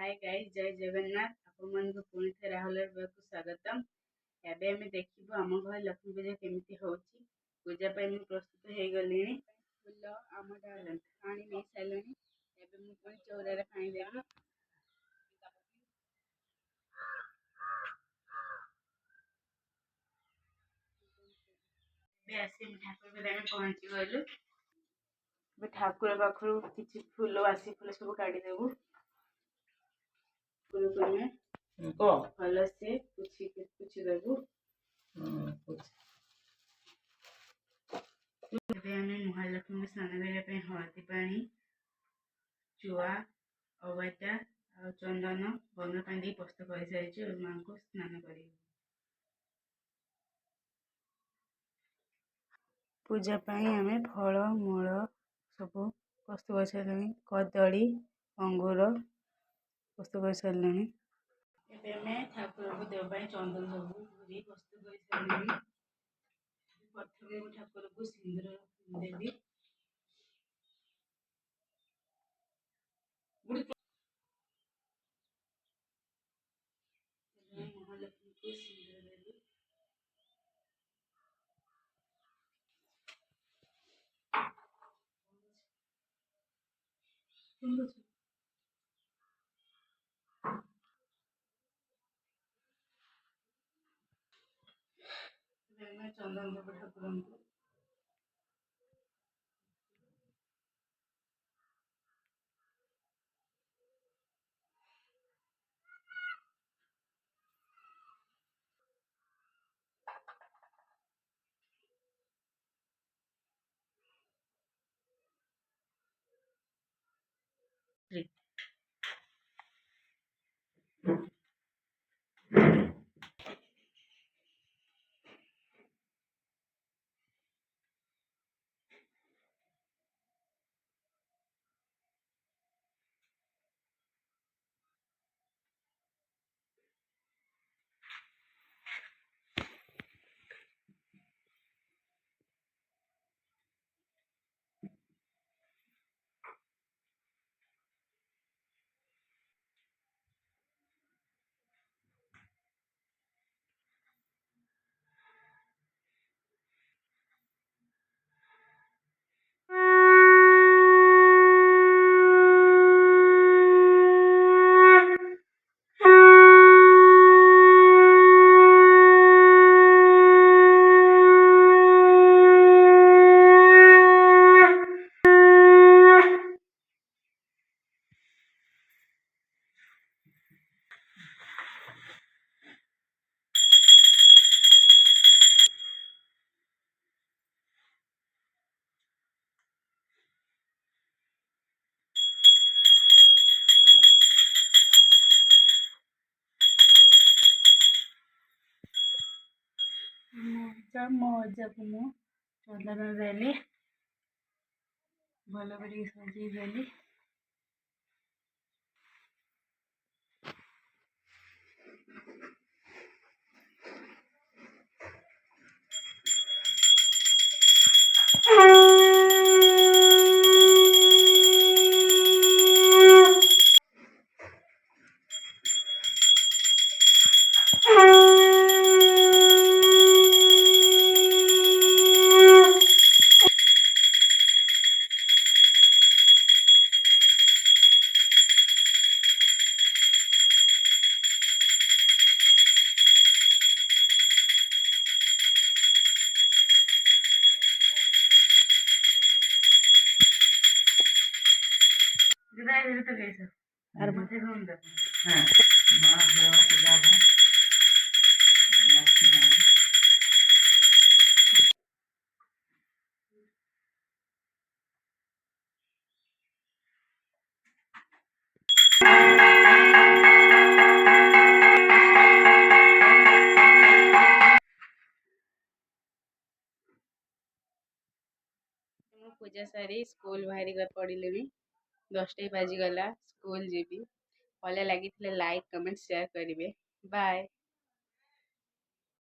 Hi guys जय जगन्नाथ आपण पुणी थे राहुल को स्वागतम। एबे हमें देखिबो आम घर लक्ष्मी पूजा केमिति होची। पूजा पे मैं प्रस्तुत हे गलिनी फूल आम डाल पानी नहीं साइलनी। एबे मैं पुणी चौरा रे पानी देबी। बे आसी ठाकुर के में पहुंची गलु। बे ठाकुर पाखरु किछि फूल आसी फूल सब काढी देबु। फूल में भल से कुछ देबु। महालक्ष्मी स्नान करने हलदी पानी चुआ अवैटा और चंदन बंद पानी पस्त कर सारी माँ को स्नान कर पूजा आम फल मूल सब प्रस्तुत कर सारे कदली अंगूर प्रस्तुत कर सारे ठाकुर को देवाई चंदन सब पूरी प्रस्तुत कर सारे प्रथम ठाकुर को सिंदूर देवी महालक्ष्मी को सिंदूर देवी चंदन देव ठाकुर को मजा को मु चंदन देली भल कर सजी देली। तो कैसे और माथे घूम दे हां बाहर जाओ पूजा है पूजा सारी स्कूल बाहरी पढ़ी 10टा बाजिगला स्कूल जीवी भल लगी लाइक कमेंट शेयर करेंगे बाय।